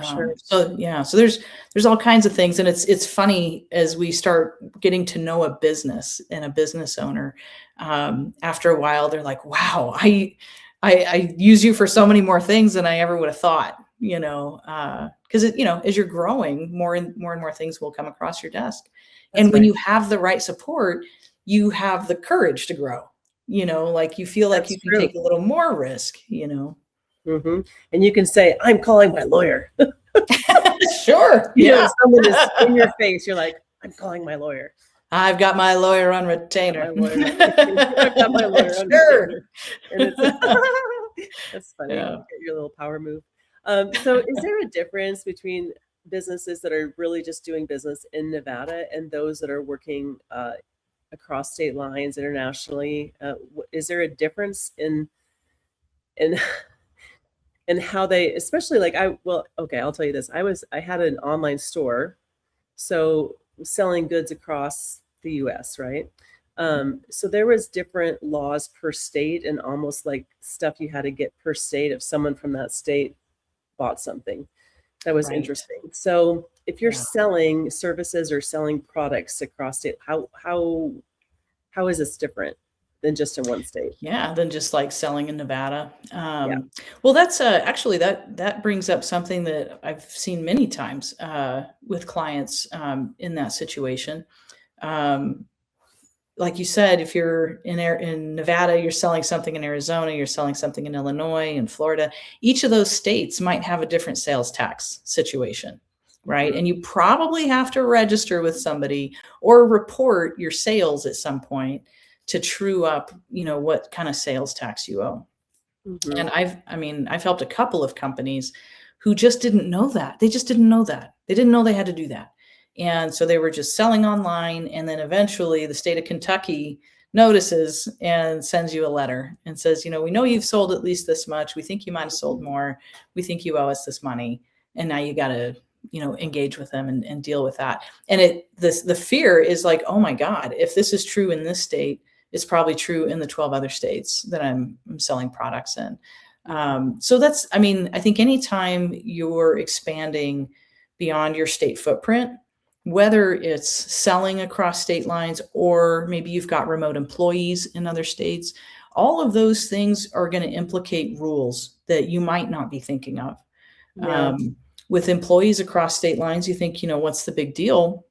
Sure. So there's all kinds of things. And it's funny as we start getting to know a business and a business owner, after a while, they're like, wow, I use you for so many more things than I ever would have thought, because as you're growing, more and more things will come across your desk. And when you have the right support, you have the courage to grow, you feel like you can take a little more risk, Mm-hmm. And you can say, I'm calling my lawyer. Sure. Someone is in your face. You're like, I'm calling my lawyer. I've got my lawyer on retainer. I've got my lawyer on retainer. And that's funny. Yeah. Get your little power move. So is there a difference between businesses that are really just doing business in Nevada and those that are working across state lines internationally? Is there a difference in how they, especially I'll tell you this. I had an online store, so selling goods across the US, right? So there was different laws per state, and almost like stuff you had to get per state if someone from that state bought something. That was interesting. So if you're selling services or selling products across state, how is this different than just in one state? Yeah, than just like selling in Nevada. Well, that's actually that brings up something that I've seen many times with clients in that situation. Like you said, if you're in Nevada, you're selling something in Arizona, you're selling something in Illinois and Florida. Each of those states might have a different sales tax situation, right? Mm-hmm. And you probably have to register with somebody or report your sales at some point to true up, what kind of sales tax you owe. Mm-hmm. And I've helped a couple of companies who just didn't know that. They just didn't know that. They didn't know they had to do that. And so they were just selling online. And then eventually the state of Kentucky notices and sends you a letter and says, we know you've sold at least this much. We think you might have sold more. We think you owe us this money. And now you got to, engage with them and deal with that. And the fear is like, oh my God, if this is true in this state, it's probably true in the 12 other states that I'm selling products in. So that's, I mean, I think anytime you're expanding beyond your state footprint, whether it's selling across state lines or maybe you've got remote employees in other states, all of those things are going to implicate rules that you might not be thinking of. Yeah. With employees across state lines, you think, what's the big deal?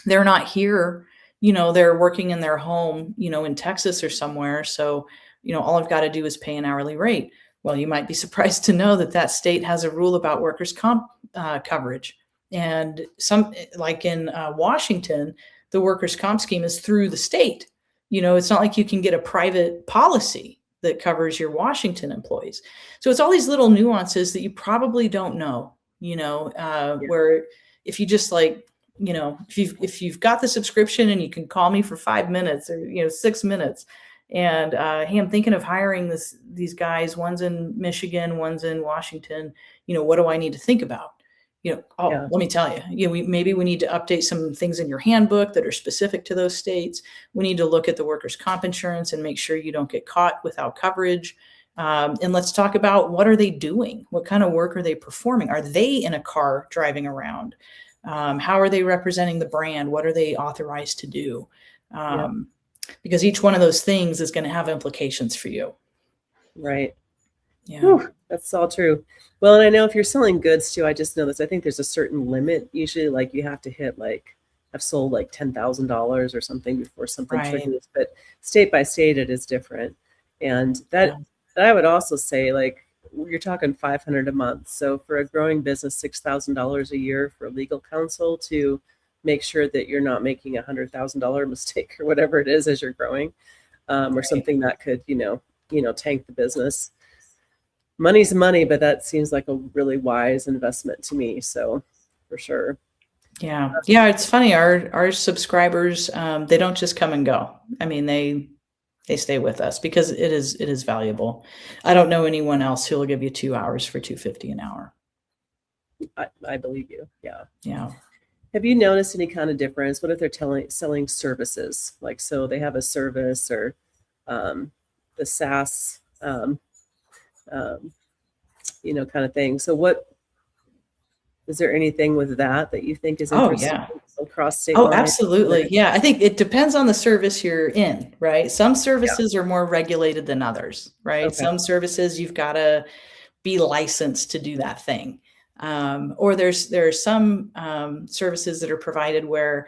They're not here, they're working in their home, in Texas or somewhere. So, all I've got to do is pay an hourly rate. Well, you might be surprised to know that that state has a rule about workers' comp coverage. And like in Washington, the workers' comp scheme is through the state. It's not like you can get a private policy that covers your Washington employees. So it's all these little nuances that you probably don't know, where if you just if you've got the subscription and you can call me for 5 minutes or 6 minutes, and hey, I'm thinking of hiring these guys. One's in Michigan, one's in Washington. What do I need to think about? Let me tell you. Maybe we need to update some things in your handbook that are specific to those states. We need to look at the workers' comp insurance and make sure you don't get caught without coverage. And let's talk about, what are they doing? What kind of work are they performing? Are they in a car driving around? How are they representing the brand? What are they authorized to do? Because each one of those things is going to have implications for you. Right. Yeah. Whew, that's all true. Well, and I know if you're selling goods too, I just know this. I think there's a certain limit. Usually, like you have to hit I've sold like $10,000 or something before something triggers. But state by state, it is different. And that I would also say, you're talking $500 a month. So for a growing business, $6,000 a year for legal counsel to make sure that you're not making $100,000 mistake or whatever it is as you're growing, or something that could, tank the business. Money's money, but that seems like a really wise investment to me. So for sure. Yeah. It's funny. Our subscribers, they don't just come and go. I mean, they stay with us because it is valuable. I don't know anyone else who will give you 2 hours for $250 an hour. I believe you. Yeah. Yeah. Have you noticed any kind of difference? What if they're selling services? So they have a service or the SaaS, kind of thing. So is there anything with that you think is interesting across state lines? Absolutely. Yeah. I think it depends on the service you're in, right? Some services are more regulated than others, right? Okay. Some services you've got to be licensed to do that thing. Or there are some services that are provided where,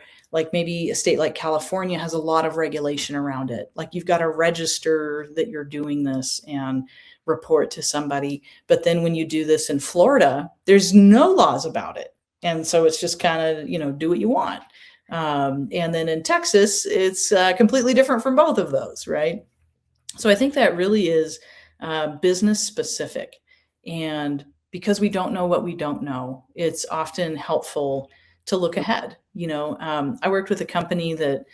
maybe a state like California has a lot of regulation around it. You've got to register that you're doing this and report to somebody. But then when you do this in Florida, there's no laws about it. And so it's just kind of, do what you want. And then in Texas, it's completely different from both of those, right? So I think that really is business specific. And because we don't know what we don't know, it's often helpful to look ahead. I worked with a company that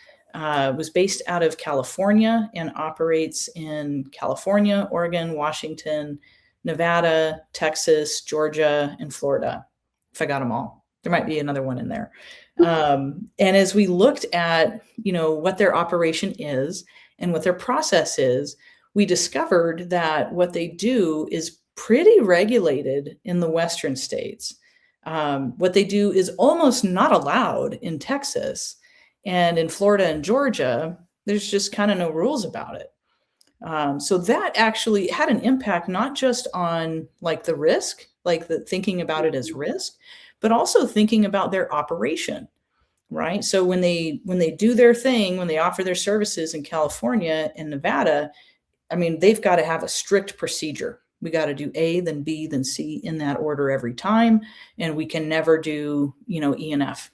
was based out of California and operates in California, Oregon, Washington, Nevada, Texas, Georgia, and Florida. If I got them all, there might be another one in there. And as we looked at, what their operation is and what their process is, we discovered that what they do is pretty regulated in the Western states. What they do is almost not allowed in Texas. And in Florida and Georgia, there's just kind of no rules about it. So that actually had an impact, not just on the risk, thinking about it as risk, but also thinking about their operation, right? So when they do their thing, when they offer their services in California and Nevada, I mean, they've got to have a strict procedure. We got to do A, then B, then C in that order every time. And we can never do, E and F.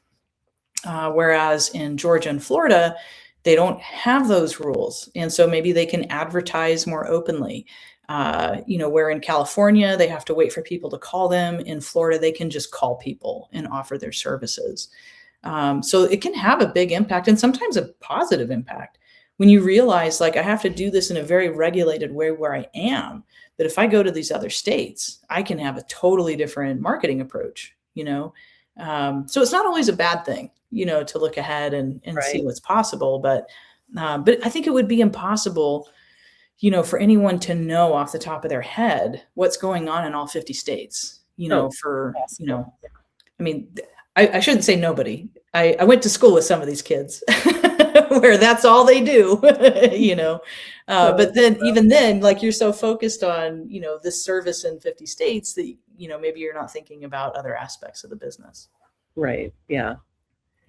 Whereas in Georgia and Florida, they don't have those rules. And so maybe they can advertise more openly. Where in California, they have to wait for people to call them. In Florida, they can just call people and offer their services. So it can have a big impact and sometimes a positive impact when you realize I have to do this in a very regulated way where I am. But if I go to these other states, I can have a totally different marketing approach, So it's not always a bad thing, to look ahead and see what's possible. But I think it would be impossible, for anyone to know off the top of their head what's going on in all 50 states, Oh, for, possible. I mean, I shouldn't say nobody. I went to school with some of these kids where that's all they do, So, but then even then, like you're so focused on, this service in 50 states that, maybe you're not thinking about other aspects of the business. right. Yeah.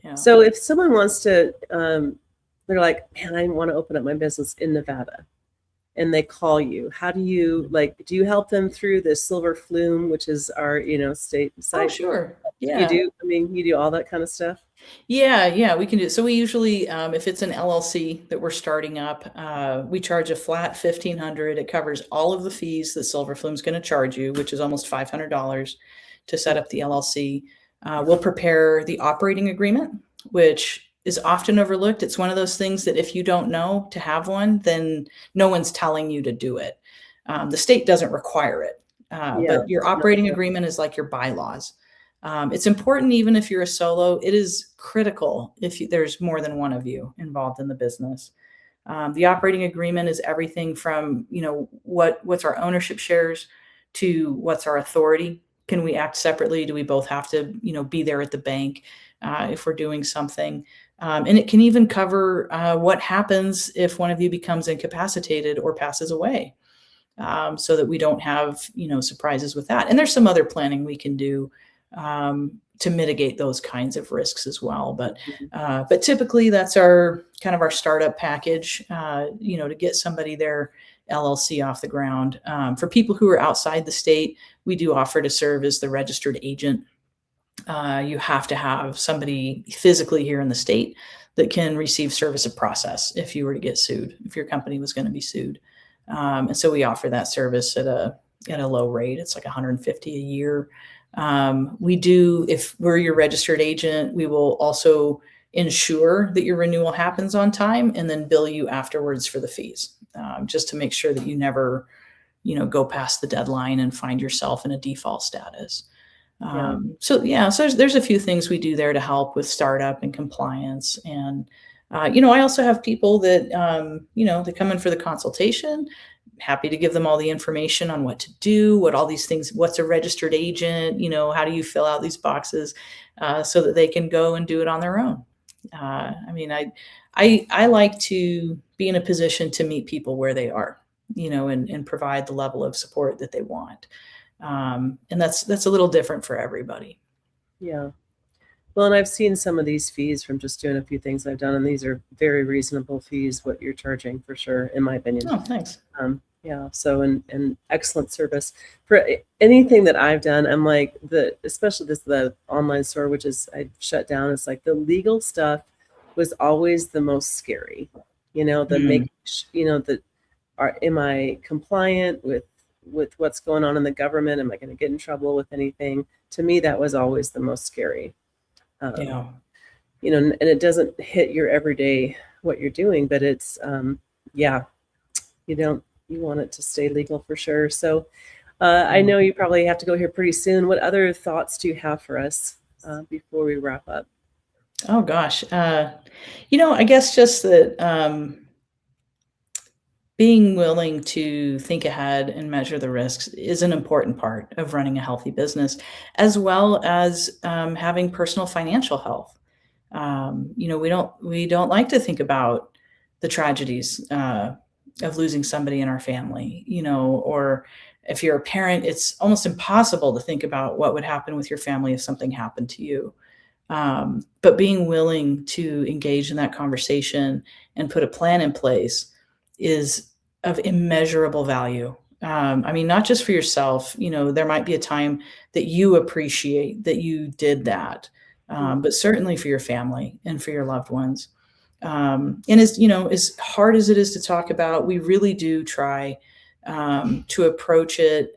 Yeah. So if someone wants to, they're like, man, I want to open up my business in Nevada, and they call you, how do you do you help them through the silver flume, which is our, state Oh, site? sure. You Yeah. do? I mean, you do all that kind of stuff? Yeah, we can do it. So we usually, if it's an LLC that we're starting up, we charge a flat 1,500. It covers all of the fees that Silver Flume's going to charge you, which is almost $500 to set up the LLC. We'll prepare the operating agreement, which is often overlooked. It's one of those things that if you don't know to have one, then no one's telling you to do it. The state doesn't require it, Yeah. but your operating agreement is like your bylaws. It's important even if you're a solo. It is critical if there's more than one of you involved in the business. The operating agreement is everything from, what's our ownership shares to what's our authority. Can we act separately? Do we both have to, be there at the bank if we're doing something? And it can even cover what happens if one of you becomes incapacitated or passes away, so that we don't have, surprises with that. And there's some other planning we can do to mitigate those kinds of risks as well. But typically that's our kind of our startup package, to get somebody their LLC off the ground. For people who are outside the state, we do offer to serve as the registered agent. You have to have somebody physically here in the state that can receive service of process if you were to get sued, if your company was going to be sued. And so we offer that service at a low rate. It's like $150 a year. We do, if we're your registered agent, we will also ensure that your renewal happens on time and then bill you afterwards for the fees, just to make sure that you never, go past the deadline and find yourself in a default status. So there's a few things we do there to help with startup and compliance. And, I also have people that, they come in for the consultation. Happy to give them all the information on what to do, what all these things, what's a registered agent, how do you fill out these boxes, so that they can go and do it on their own. I like to be in a position to meet people where they are, and provide the level of support that they want. And that's a little different for everybody. Yeah. Well, and I've seen some of these fees from just doing a few things I've done, and these are very reasonable fees, what you're charging, for sure, in my opinion. Oh, thanks. Yeah. So, and excellent service for anything that I've done. I'm like especially the online store, which is I shut down. It's like the legal stuff was always the most scary, making, am I compliant with what's going on in the government? Am I going to get in trouble with anything? To me, that was always the most scary. Yeah. And it doesn't hit your everyday what you're doing, but it's, you want it to stay legal for sure. So I know you probably have to go here pretty soon. What other thoughts do you have for us before we wrap up? Oh gosh. I guess just that, being willing to think ahead and measure the risks is an important part of running a healthy business, as well as having personal financial health. We don't like to think about the tragedies of losing somebody in our family, or if you're a parent, it's almost impossible to think about what would happen with your family if something happened to you. But being willing to engage in that conversation and put a plan in place is of immeasurable value. Not just for yourself, there might be a time that you appreciate that you did that, but certainly for your family and for your loved ones. And as hard as it is to talk about, we really do try to approach it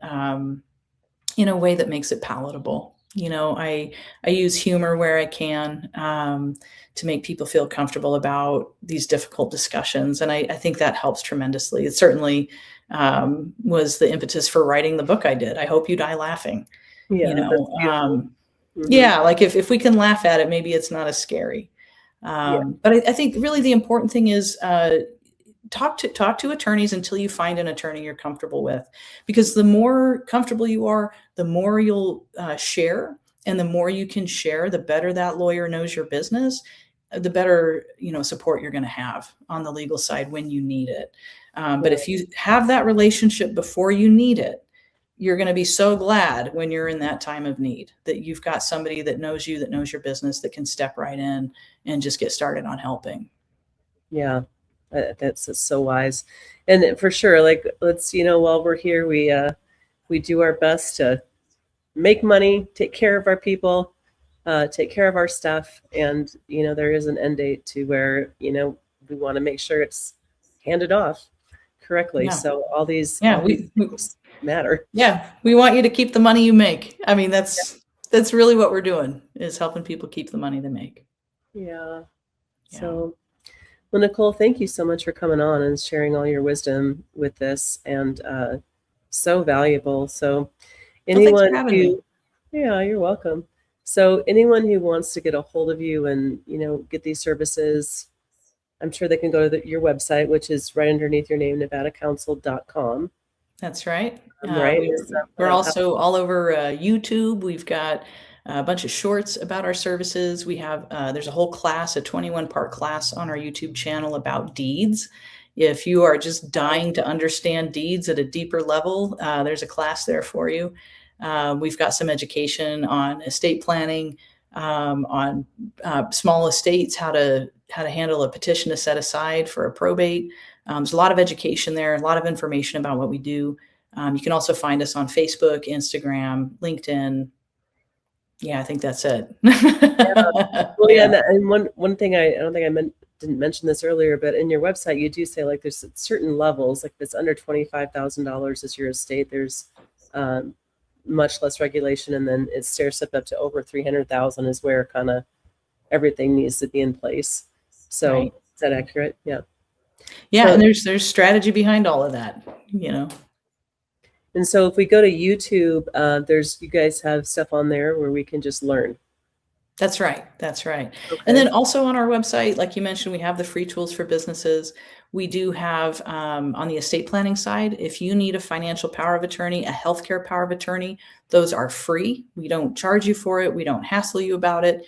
in a way that makes it palatable. I use humor where I can to make people feel comfortable about these difficult discussions. And I think that helps tremendously. It certainly was the impetus for writing the book I did. I Hope You Die Laughing. Yeah. Like if we can laugh at it, maybe it's not as scary. But I think really the important thing is talk to attorneys until you find an attorney you're comfortable with, because the more comfortable you are, the more you'll share, and the more you can share, the better that lawyer knows your business, the better support you're going to have on the legal side when you need it. But if you have that relationship before you need it, you're going to be so glad when you're in that time of need that you've got somebody that knows you, that knows your business, that can step right in and just get started on helping. Yeah, that's so wise. And for sure, like, let's, while we're here, we do our best to make money, take care of our people, take care of our stuff. And, there is an end date to where, we want to make sure it's handed off correctly. Yeah. So all these things matter. Yeah, we want you to keep the money you make. I mean, that's really what we're doing, is helping people keep the money they make. Yeah. So, well, Nicole, thank you so much for coming on and sharing all your wisdom with this, and so valuable. So anyone yeah, you're welcome. So anyone who wants to get a hold of you and, get these services, I'm sure they can go to your website, which is right underneath your name, nevadacounsel.com. That's right. Right. We're also all over YouTube. We've got a bunch of shorts about our services. We have, there's a whole class, a 21-part class on our YouTube channel about deeds. If you are just dying to understand deeds at a deeper level, there's a class there for you. We've got some education on estate planning, on small estates, how to handle a petition to set aside for a probate. There's a lot of education there, a lot of information about what we do. You can also find us on Facebook, Instagram, LinkedIn. Yeah, I think that's it. Well, yeah. And one thing I don't think didn't mention this earlier, but in your website, you do say, like, there's certain levels, like if it's under $25,000 is your estate, there's much less regulation. And then it stair stepped up to over 300,000 is where kind of everything needs to be in place. So Is that accurate? Yeah. Yeah. So, and there's strategy behind all of that, And so if we go to YouTube, you guys have stuff on there where we can just learn. That's right. That's right. Okay. And then also on our website, like you mentioned, we have the free tools for businesses. We do have on the estate planning side, if you need a financial power of attorney, a healthcare power of attorney, those are free. We don't charge you for it. We don't hassle you about it.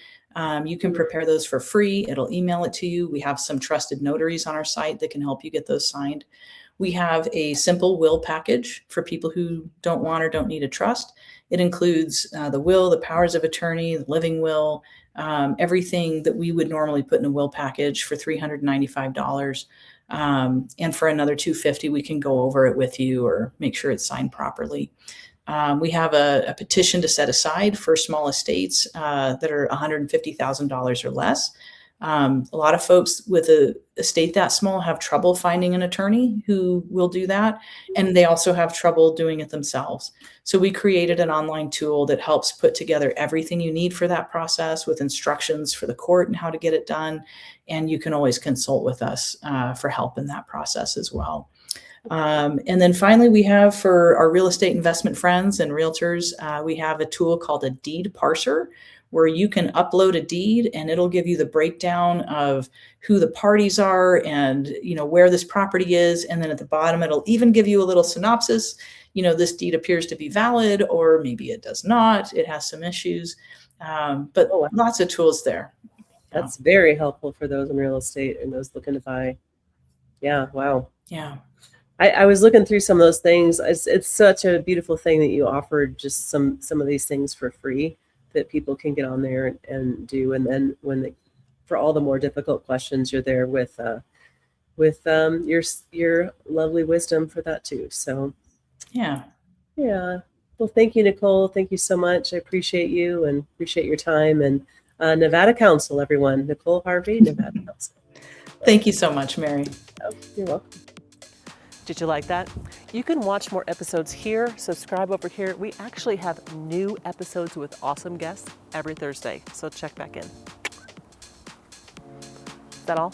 You can prepare those for free. It'll email it to you. We have some trusted notaries on our site that can help you get those signed. We have a simple will package for people who don't want or don't need a trust. It includes the will, the powers of attorney, the living will, everything that we would normally put in a will package for $395. And for another $250, we can go over it with you or make sure it's signed properly. We have a petition to set aside for small estates that are $150,000 or less. A lot of folks with a estate that small have trouble finding an attorney who will do that. And they also have trouble doing it themselves. So we created an online tool that helps put together everything you need for that process with instructions for the court and how to get it done. And you can always consult with us for help in that process as well. And then finally, we have for our real estate investment friends and realtors, we have a tool called a deed parser, where you can upload a deed and it'll give you the breakdown of who the parties are and, where this property is. And then at the bottom, it'll even give you a little synopsis. This deed appears to be valid, or maybe it does not. It has some issues, but lots of tools there. That's very helpful for those in real estate and those looking to buy. Yeah. Wow. Yeah. I was looking through some of those things. It's such a beautiful thing that you offered just some of these things for free that people can get on there and do. And then for all the more difficult questions, you're there with your lovely wisdom for that too. So yeah. Well, thank you, Nicole. Thank you so much. I appreciate you and appreciate your time. And Nevada Counsel, everyone. Nicole Harvey, Nevada Counsel. Thank you so much, Mary. Oh, you're welcome. Did you like that? You can watch more episodes here, subscribe over here. We actually have new episodes with awesome guests every Thursday, so check back in. Is that all?